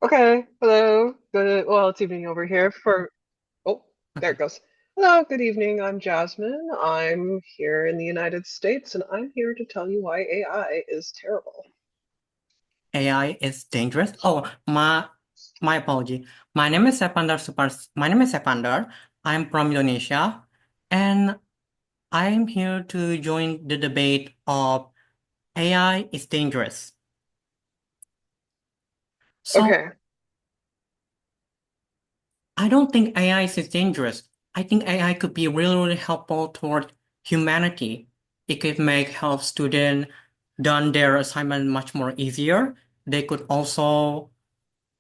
Okay, hello. Good. Well, it's evening over here for. Oh, there Okay. it goes. Hello, good evening. I'm Jasmine. I'm here in the United States, and I'm here to tell you why AI is terrible. AI is dangerous. Oh, my apology. My name is Evander Super. My name is Evander. I'm from Indonesia, and I'm here to join the debate of AI is dangerous. So Okay. I don't think AI is dangerous. I think AI could be really, really helpful toward humanity. It could make help students done their assignment much more easier. They could also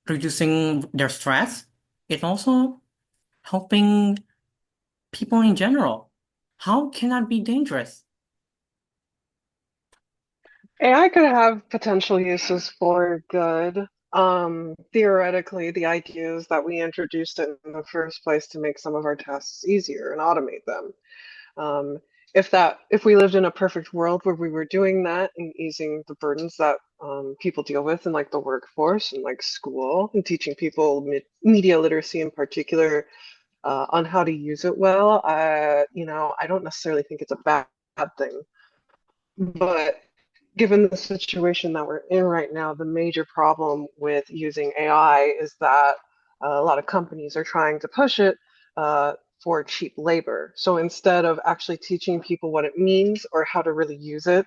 reducing their stress. It also helping people in general. How can that be dangerous? AI could have potential uses for good. Theoretically, the idea is that we introduced it in the first place to make some of our tasks easier and automate them. Um, if we lived in a perfect world where we were doing that and easing the burdens that people deal with in like the workforce and like school and teaching people media literacy in particular on how to use it well, I don't necessarily think it's a bad thing. But given the situation that we're in right now, the major problem with using AI is that a lot of companies are trying to push it for cheap labor. So instead of actually teaching people what it means or how to really use it,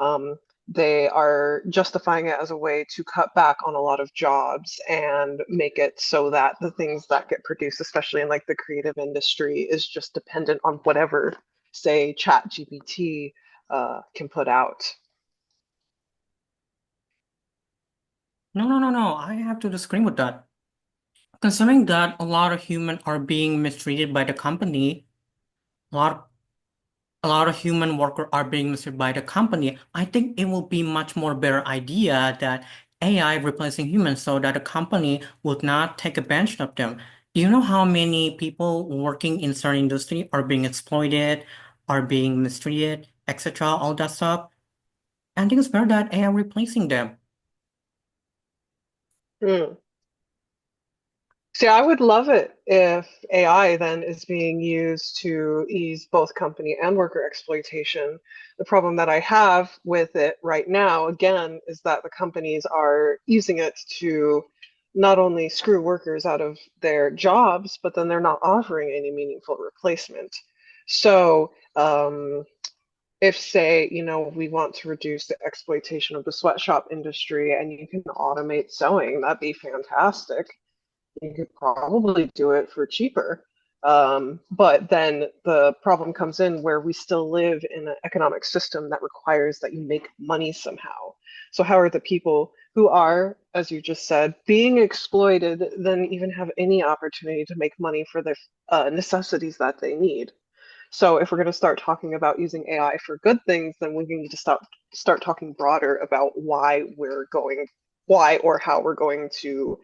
um, they are justifying it as a way to cut back on a lot of jobs and make it so that the things that get produced, especially in like the creative industry, is just dependent on whatever, say, Chat GPT can put out. No, no, no, no. I have to disagree with that. Considering that a lot of humans are being mistreated by the company, a lot a lot of human workers are being mistreated by the company, I think it will be much more better idea that AI replacing humans so that the company would not take advantage of them. Do you know how many people working in certain industry are being exploited, are being mistreated, etc., all that stuff? I think it's better that AI replacing them. Hmm. See, I would love it if AI then is being used to ease both company and worker exploitation. The problem that I have with it right now, again, is that the companies are using it to not only screw workers out of their jobs, but then they're not offering any meaningful replacement. So, if say, we want to reduce the exploitation of the sweatshop industry and you can automate sewing, that'd be fantastic. You could probably do it for cheaper. But then the problem comes in where we still live in an economic system that requires that you make money somehow. So how are the people who are, as you just said, being exploited then even have any opportunity to make money for the necessities that they need? So if we're going to start talking about using AI for good things, then we need to start talking broader about why or how we're going to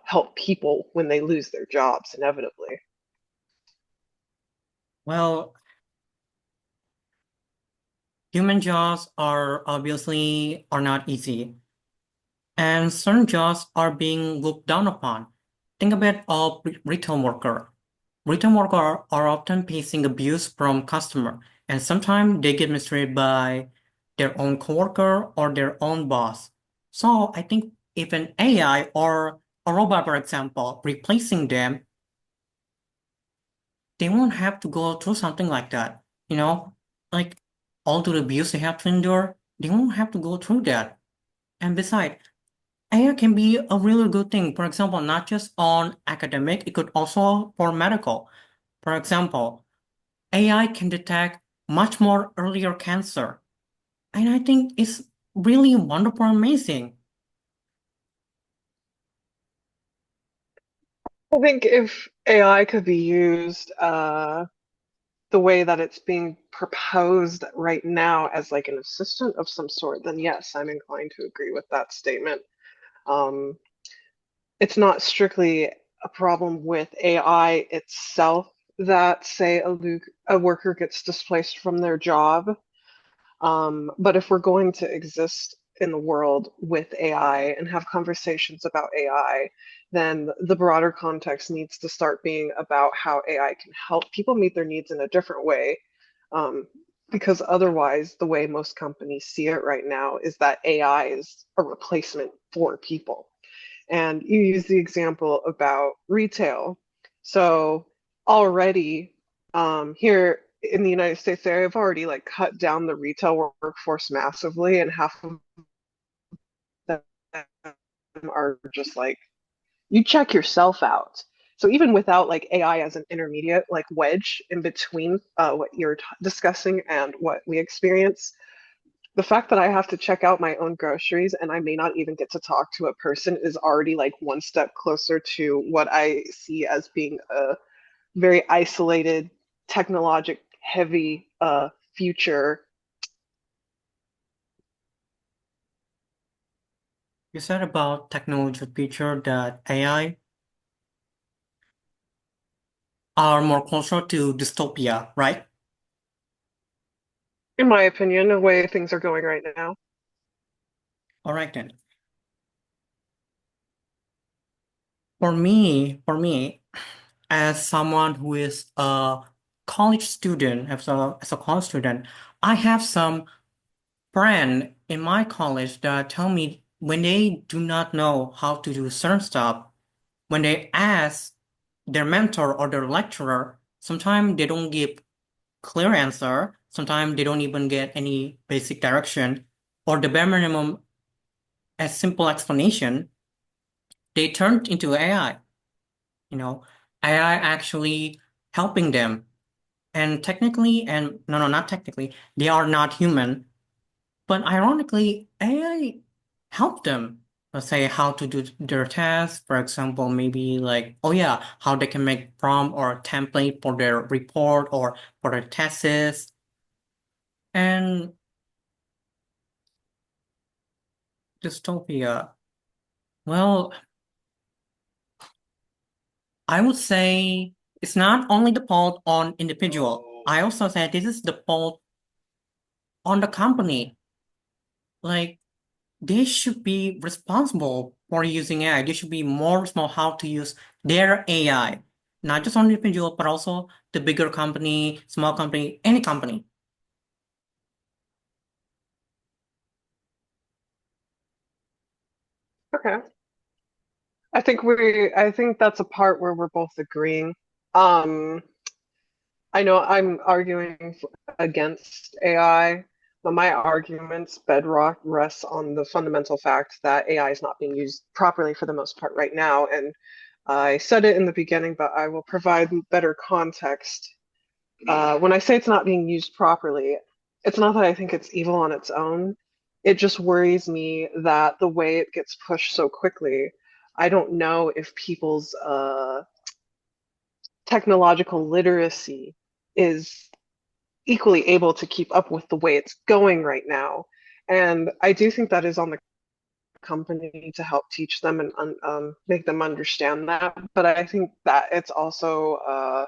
help people when they lose their jobs inevitably. Well, human jobs are obviously are not easy, and certain jobs are being looked down upon. Think about a retail worker. Retail workers are often facing abuse from customer, and sometimes they get mistreated by their own coworker or their own boss. So I think if an AI or a robot, for example, replacing them, they won't have to go through something like that. You know, like all the abuse they have to endure, they won't have to go through that. And besides, AI can be a really good thing. For example, not just on academic, it could also for medical. For example, AI can detect much more earlier cancer. And I think it's really wonderful, amazing. I think if AI could be used the way that it's being proposed right now as like an assistant of some sort, then yes, I'm inclined to agree with that statement. Um, it's not strictly a problem with AI itself that, say, a worker gets displaced from their job. But if we're going to exist in the world with AI and have conversations about AI, then the broader context needs to start being about how AI can help people meet their needs in a different way. Um, because otherwise, the way most companies see it right now is that AI is a replacement for people. And you use the example about retail. So already here in the United States, they have already like cut down the retail workforce massively, and half of them are just like you check yourself out. So even without like AI as an intermediate like wedge in between what you're discussing and what we experience, the fact that I have to check out my own groceries and I may not even get to talk to a person is already like one step closer to what I see as being a very isolated, technologic heavy future. You said about technology feature that AI are more closer to dystopia, right? In my opinion, the way things are going right now. All right then. For me, as someone who is a college student, as a college student, I have some friend in my college that tell me when they do not know how to do certain stuff, when they ask their mentor or their lecturer, sometimes they don't give clear answer, sometimes they don't even get any basic direction, or the bare minimum, a simple explanation, they turn into AI. You know, AI actually helping them. And technically, and no, no, not technically, they are not human. But ironically, AI helped them. Let's say how to do their tasks, for example, maybe like, oh yeah, how they can make prompt or template for their report or for their thesis. And dystopia, well, I would say it's not only the fault on individual. I also say this is the fault on the company. Like they should be responsible for using AI. They should be more responsible how to use their AI, not just on individual, but also the bigger company, small company, any company. Okay. I think that's a part where we're both agreeing. I know I'm arguing against AI, but my argument's bedrock rests on the fundamental fact that AI is not being used properly for the most part right now. And I said it in the beginning, but I will provide better context. When I say it's not being used properly, it's not that I think it's evil on its own. It just worries me that the way it gets pushed so quickly, I don't know if people's technological literacy is equally able to keep up with the way it's going right now. And I do think that is on the company to help teach them and make them understand that. But I think that it's also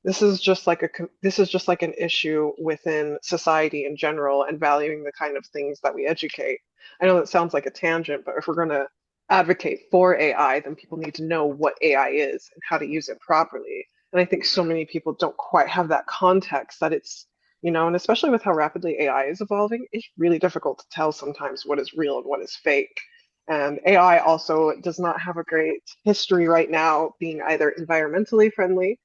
this is just like an issue within society in general and valuing the kind of things that we educate. I know that sounds like a tangent, but if we're going to advocate for AI, then people need to know what AI is and how to use it properly. And I think so many people don't quite have that context that it's, you know, and especially with how rapidly AI is evolving, it's really difficult to tell sometimes what is real and what is fake. And AI also does not have a great history right now being either environmentally friendly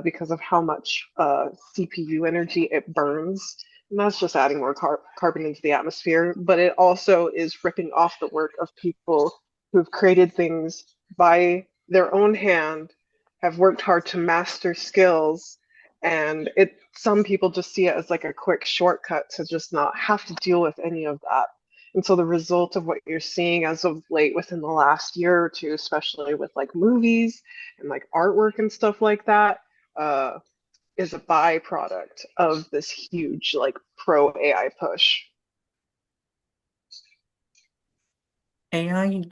because of how much CPU energy it burns. And that's just adding more carbon into the atmosphere. But it also is ripping off the work of people who've created things by their own hand, have worked hard to master skills. And it some people just see it as like a quick shortcut to just not have to deal with any of that. And so the result of what you're seeing as of late within the last year or two, especially with like movies and like artwork and stuff like that, uh, is a byproduct of this huge like pro AI push. AI,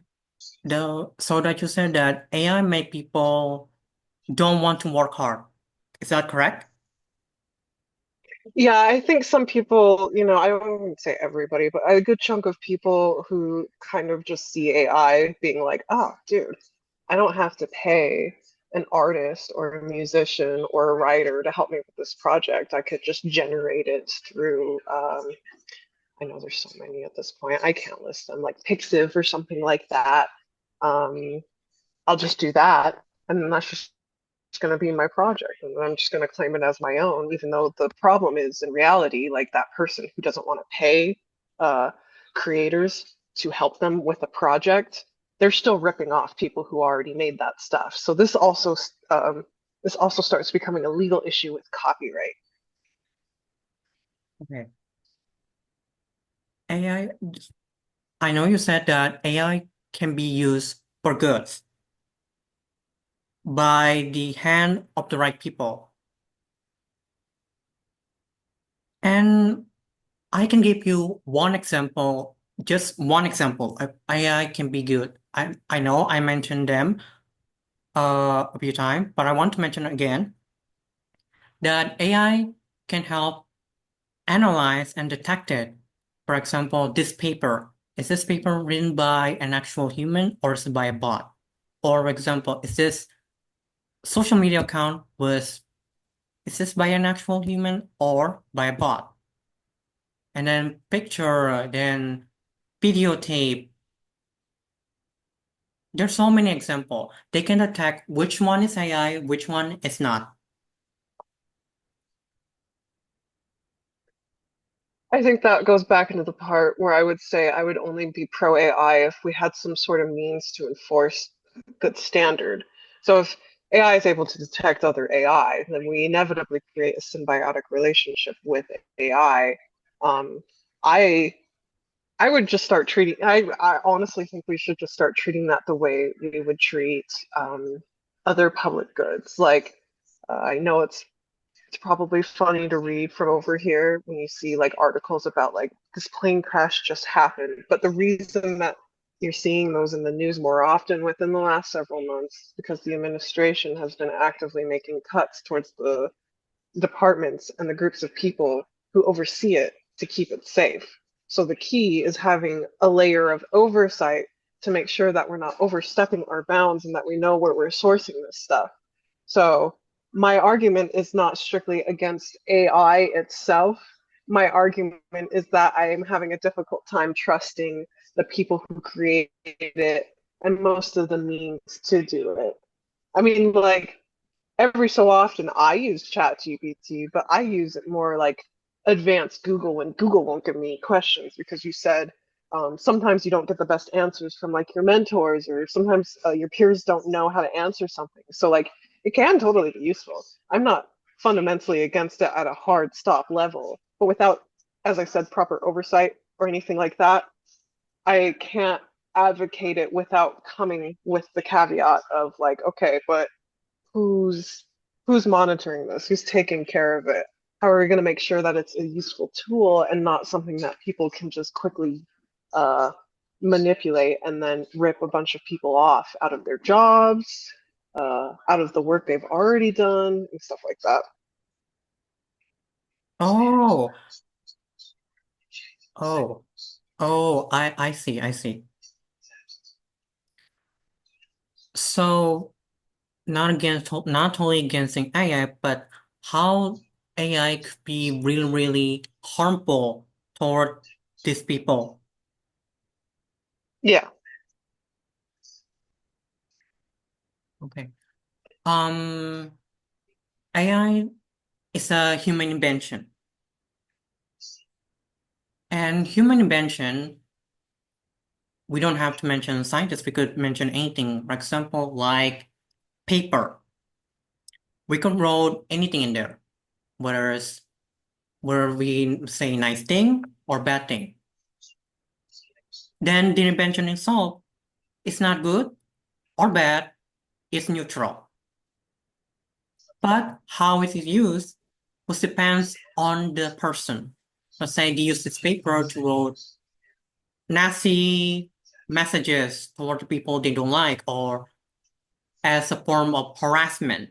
so that you said that AI make people don't want to work hard. Is that correct? Yeah, I think some people, I wouldn't say everybody, but a good chunk of people who kind of just see AI being like, oh, dude, I don't have to pay an artist or a musician or a writer to help me with this project. I could just generate it through, I know there's so many at this point. I can't list them, like Pixiv or something like that. Um, I'll just do that, and then that's just going to be my project, and I'm just going to claim it as my own, even though the problem is in reality, like that person who doesn't want to pay uh, creators to help them with a project, they're still ripping off people who already made that stuff. So this also starts becoming a legal issue with copyright. Okay. AI, I know you said that AI can be used for good by the hand of the right people. And I can give you one example, just one example of AI can be good. I know I mentioned them a few times, but I want to mention again that AI can help analyze and detect it. For example, this paper, is this paper written by an actual human or is it by a bot? Or for example, is this social media account is this by an actual human or by a bot? And then picture, then videotape. There's so many examples. They can detect which one is AI, which one is not. I think that goes back into the part where I would say I would only be pro AI if we had some sort of means to enforce good standard. So if AI is able to detect other AI, then we inevitably create a symbiotic relationship with AI. Um, I I would just start treating. I honestly think we should just start treating that the way we would treat other public goods. Like I know it's probably funny to read from over here when you see like articles about like this plane crash just happened. But the reason that you're seeing those in the news more often within the last several months is because the administration has been actively making cuts towards the departments and the groups of people who oversee it to keep it safe. So the key is having a layer of oversight to make sure that we're not overstepping our bounds and that we know where we're sourcing this stuff. So my argument is not strictly against AI itself. My argument is that I am having a difficult time trusting the people who created it and most of the means to do it. I mean, like, every so often I use ChatGPT, but I use it more like advanced Google when Google won't give me questions because you said sometimes you don't get the best answers from like your mentors or sometimes your peers don't know how to answer something. So like it can totally be useful. I'm not fundamentally against it at a hard stop level, but without, as I said, proper oversight or anything like that, I can't advocate it without coming with the caveat of like, okay, but who's who's monitoring this? Who's taking care of it? How are we going to make sure that it's a useful tool and not something that people can just quickly uh, manipulate and then rip a bunch of people off out of their jobs, out of the work they've already done, and stuff like that? Oh, oh, oh, I see, I see. So not only against AI, but how AI could be really, really harmful toward these people. Yeah, Okay. Um, AI is a human invention, and human invention, we don't have to mention scientists, we could mention anything. For example, like paper. We could write anything in there, whether it's where we say nice thing or bad thing. Then the invention itself is not good or bad, it's neutral. But how it is used will depends on the person. Let's say they use this paper to write nasty messages toward the people they don't like or as a form of harassment.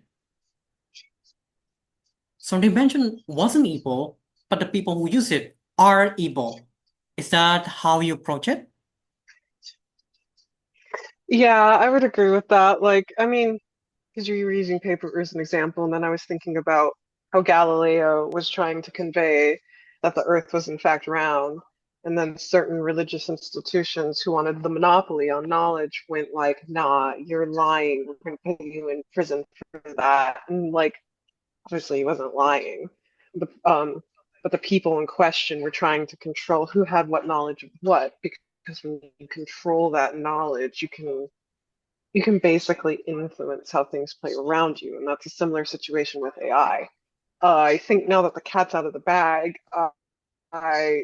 So the invention wasn't evil, but the people who use it are evil. Is that how you approach it? Yeah, I would agree with that. Like, I mean, because you were using paper as an example, and then I was thinking about how Galileo was trying to convey that the Earth was in fact round, and then certain religious institutions who wanted the monopoly on knowledge went like, "Nah, you're lying. We're going to put you in prison for that." And like, obviously, he wasn't lying. The, but the people in question were trying to control who had what knowledge of what, because when you control that knowledge, you can basically influence how things play around you, and that's a similar situation with AI. I think now that the cat's out of the bag, I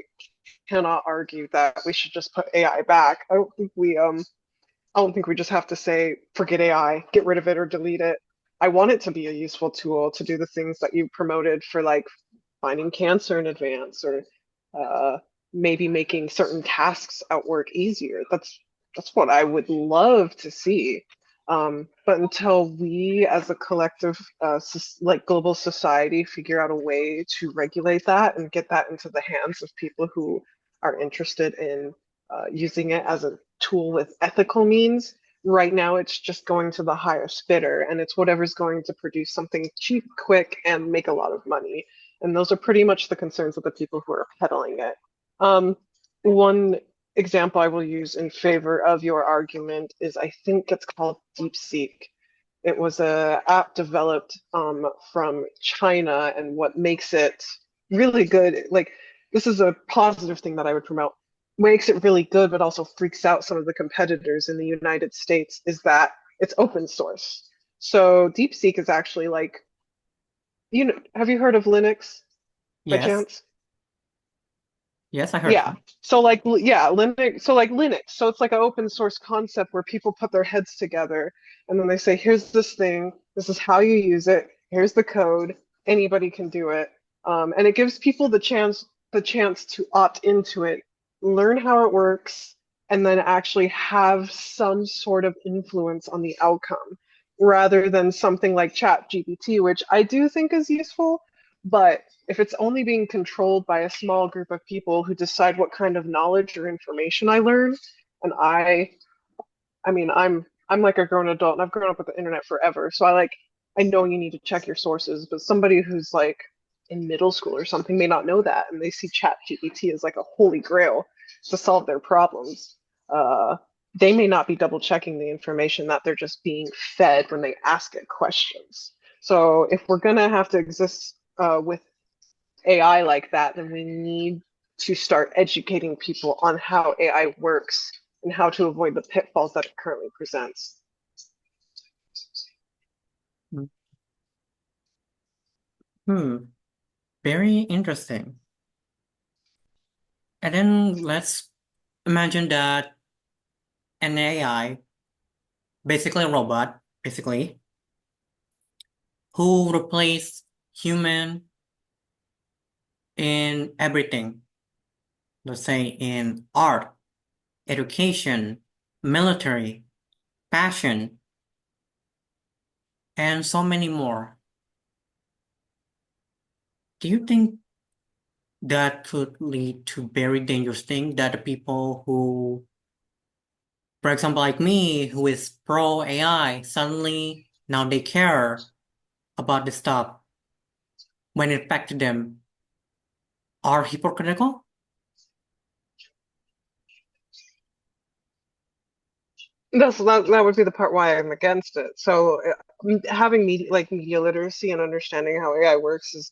cannot argue that we should just put AI back. I don't think we just have to say forget AI, get rid of it or delete it. I want it to be a useful tool to do the things that you promoted for like finding cancer in advance or uh, maybe making certain tasks at work easier. That's what I would love to see. But until we as a collective, like global society, figure out a way to regulate that and get that into the hands of people who are interested in using it as a tool with ethical means, right now it's just going to the highest bidder and it's whatever's going to produce something cheap, quick, and make a lot of money. And those are pretty much the concerns of the people who are peddling it. One example I will use in favor of your argument is I think it's called DeepSeek. It was a app developed from China, and what makes it really good, like this is a positive thing that I would promote, makes it really good, but also freaks out some of the competitors in the United States is that it's open source. So DeepSeek is actually like, have you heard of Linux by Yes. chance? Yes, I heard of Yeah. them. So like yeah, Linux, so like Linux. So it's like an open source concept where people put their heads together and then they say, here's this thing, this is how you use it, here's the code, anybody can do it. And it gives people the chance to opt into it, learn how it works, and then actually have some sort of influence on the outcome, rather than something like Chat GPT, which I do think is useful, but if it's only being controlled by a small group of people who decide what kind of knowledge or information I learn, and I mean, I'm like a grown adult and I've grown up with the internet forever, so I know you need to check your sources, but somebody who's like in middle school or something may not know that, and they see Chat GPT as like a holy grail to solve their problems. Uh, they may not be double checking the information that they're just being fed when they ask it questions. So if we're gonna have to exist with AI like that, then we need to start educating people on how AI works and how to avoid the pitfalls that it currently presents. Hmm, very interesting. And then let's imagine that an AI, basically a robot, basically, who replace human in everything, let's say in art, education, military, fashion, and so many more. Do you think that could lead to very dangerous thing that the people who, for example, like me, who is pro AI, suddenly now they care about the stuff when it affected them are hypocritical? That would be the part why I'm against it. So having media literacy and understanding how AI works is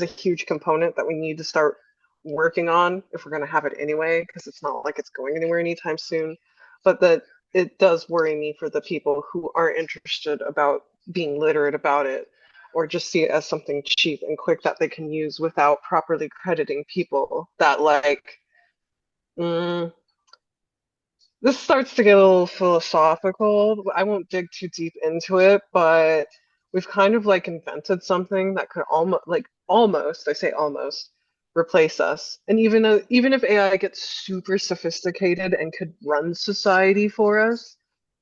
a huge component that we need to start working on if we're gonna have it anyway, because it's not like it's going anywhere anytime soon. But that it does worry me for the people who aren't interested about being literate about it, or just see it as something cheap and quick that they can use without properly crediting people that like. mm, this starts to get a little philosophical. I won't dig too deep into it, but we've kind of like invented something that could almost, I say almost, replace us. And even if AI gets super sophisticated and could run society for us,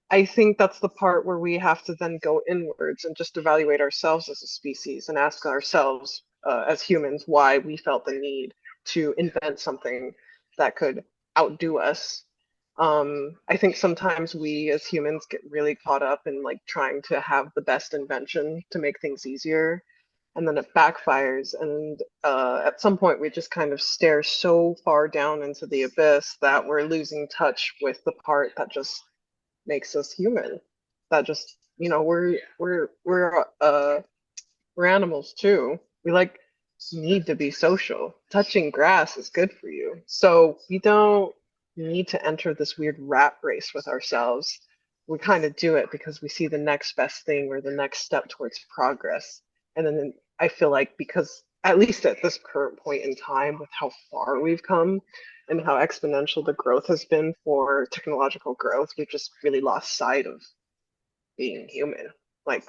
I think that's the part where we have to then go inwards and just evaluate ourselves as a species and ask ourselves, as humans why we felt the need to invent something that could outdo us. I think sometimes we as humans get really caught up in like trying to have the best invention to make things easier, and then it backfires. And at some point, we just kind of stare so far down into the abyss that we're losing touch with the part that just makes us human. That just, we're animals too. We like need to be social. Touching grass is good for you. So we don't need to enter this weird rat race with ourselves. We kind of do it because we see the next best thing or the next step towards progress. And then I feel like because at least at this current point in time with how far we've come and how exponential the growth has been for technological growth, we've just really lost sight of being human. Like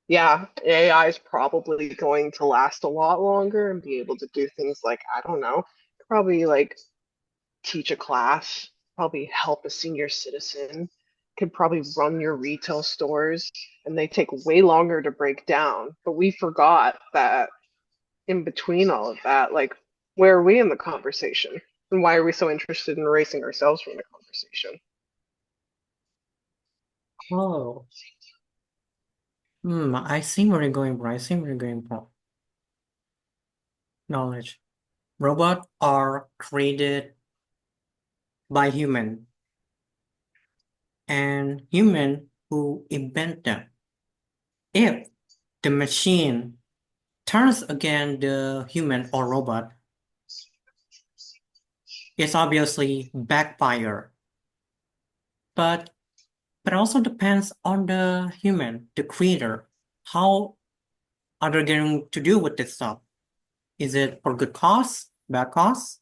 yeah, AI is probably going to last a lot longer and be able to do things like, I don't know, probably like teach a class, probably help a senior citizen, could probably run your retail stores, and they take way longer to break down. But we forgot that in between all of that, like, where are we in the conversation? And why are we so interested in erasing ourselves from the conversation? Oh, I see where you're going, bro. I see where you're going, bro. Knowledge. Robots are created by human and human who invent them. If the machine turns against the human or robot, it's obviously backfire. But but also depends on the human, the creator. How are they going to do with this stuff? Is it for good cause, bad cause?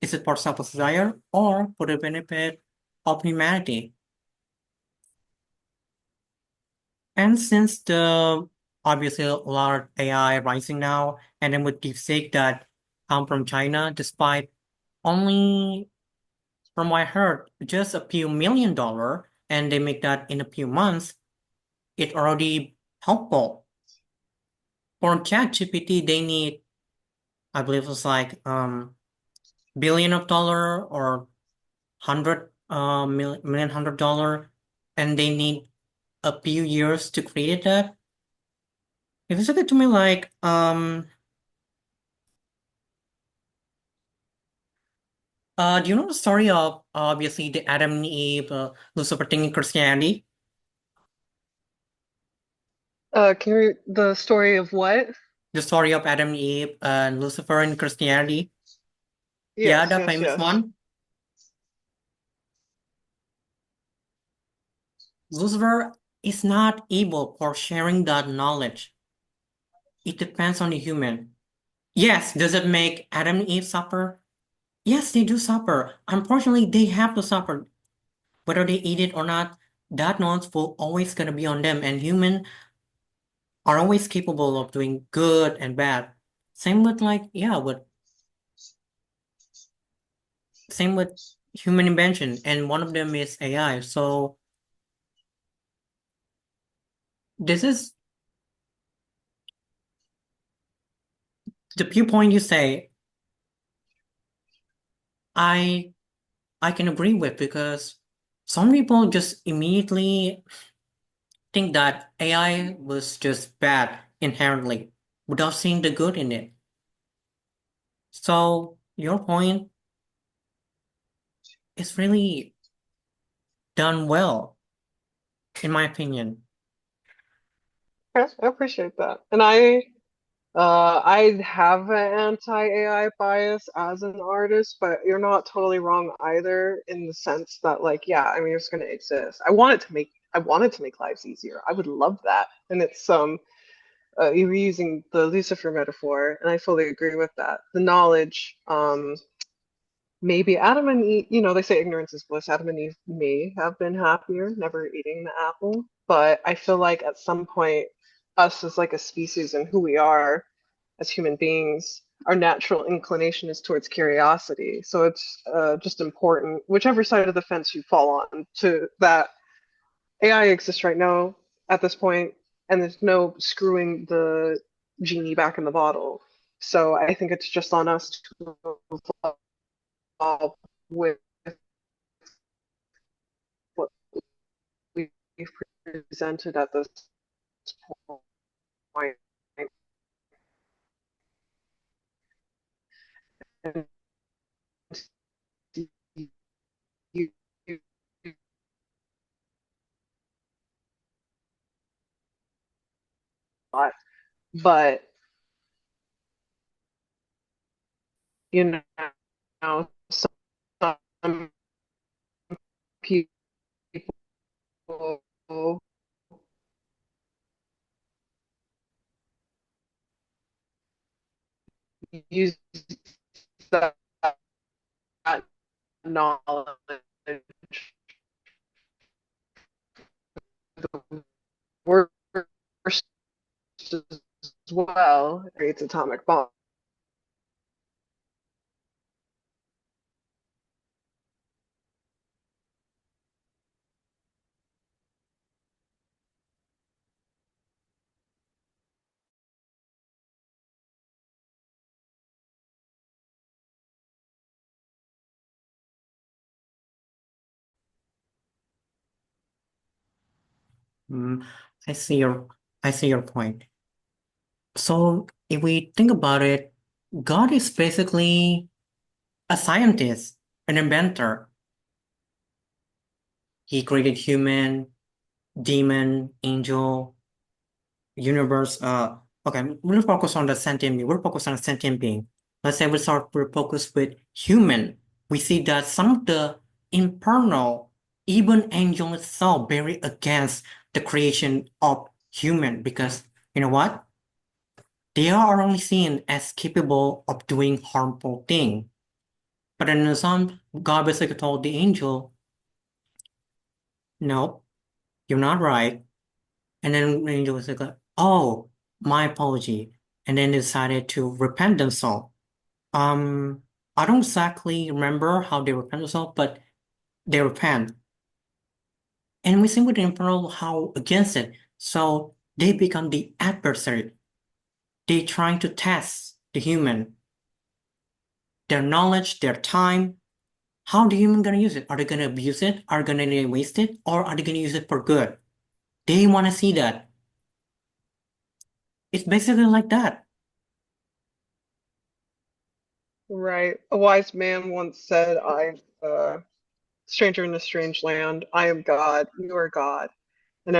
Is it for selfish desire or for the benefit of humanity? And since the obviously a lot of AI rising now, and then with DeepSeek that come from China, despite only from what I heard, just a few $1 million, and they make that in a few months, it already helpful. For ChatGPT, they need, I believe it's like billion of dollar or hundred million $100, and they need a few years to create that. If you said it to me like do you know the story of obviously the Adam and Eve, Lucifer thing in Christianity? The story of what? The story of Adam and Eve and Lucifer in Christianity. Yeah, Yes, the yes, famous yes. one. Lucifer is not able for sharing that knowledge. It depends on the human. Yes, does it make Adam and Eve suffer? Yes, they do suffer. Unfortunately, they have to suffer. Whether they eat it or not, that knowledge will always gonna be on them. And humans are always capable of doing good and bad. Same with like, yeah, with same with human invention, and one of them is AI. So this is the viewpoint you say, I I can agree with because some people just immediately think that AI was just bad inherently without seeing the good in it. So your point is really done well, in my opinion. Okay, I appreciate that. And I have an anti-AI bias as an artist, but you're not totally wrong either in the sense that like, yeah, I mean, it's going to exist. I wanted to make lives easier. I would love that. And it's you were using the Lucifer metaphor, and I fully agree with that. The knowledge, maybe Adam and Eve, they say ignorance is bliss. Adam and Eve may have been happier never eating the apple, but I feel like at some point, us as like a species and who we are as human beings, our natural inclination is towards curiosity. So it's just important, whichever side of the fence you fall on, to that AI exists right now at this point, and there's no screwing the genie back in the bottle. So I think it's just on us to evolve with what we've presented at this point. And you, but you know, some people use that knowledge the worst as well. It creates atomic bomb. Mm, I see your I see your point. So if we think about it, God is basically a scientist, an inventor. He created human, demon, angel, universe. Okay, we'll focus on the sentient being. We'll focus on the sentient being. Let's say we're focused with human. We see that some of the infernal, even angel itself, very against the creation of human because you know what? They are only seen as capable of doing harmful things. But in some, God basically told the angel, "No, you're not right." And then the angel was like, "Oh, my apology." And then they decided to repent themselves. Um, I don't exactly remember how they repent themselves, but they repent. And we see with the infernal how against it. So they become the adversary. They trying to test the human, their knowledge, their time. How the human gonna use it? Are they gonna abuse it? Are they gonna waste it? Or are they gonna use it for good? They wanna see that. It's basically like that. Right. A wise man once said, "I'm stranger in a strange land. I am God. You are God." And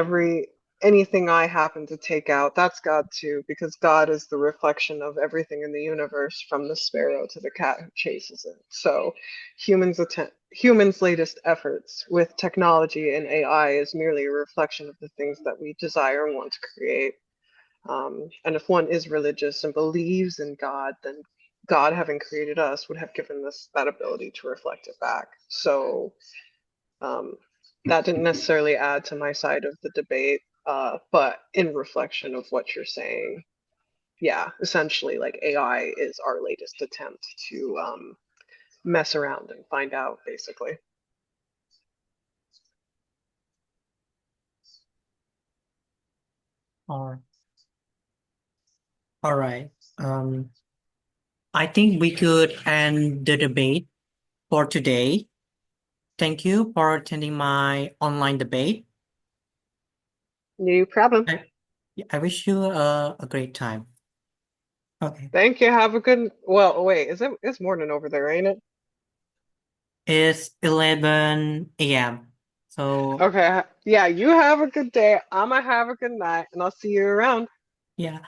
anything I happen to take out, that's God too, because God is the reflection of everything in the universe, from the sparrow to the cat who chases it. So humans' latest efforts with technology and AI is merely a reflection of the things that we desire and want to create. And if one is religious and believes in God, then God, having created us, would have given us that ability to reflect it back. So um, that didn't necessarily add to my side of the debate, but in reflection of what you're saying, yeah, essentially, like AI is our latest attempt to mess around and find out, basically. Or all right. Um, I think we could end the debate for today. Thank you for attending my online debate. No problem. I, I wish you a great time. Okay. Thank you. Have a good. Well, wait, it's morning over there, ain't it? It's 11 a.m. So, Okay. Yeah, you have a good day. I'm gonna have a good night, and I'll see you around. yeah.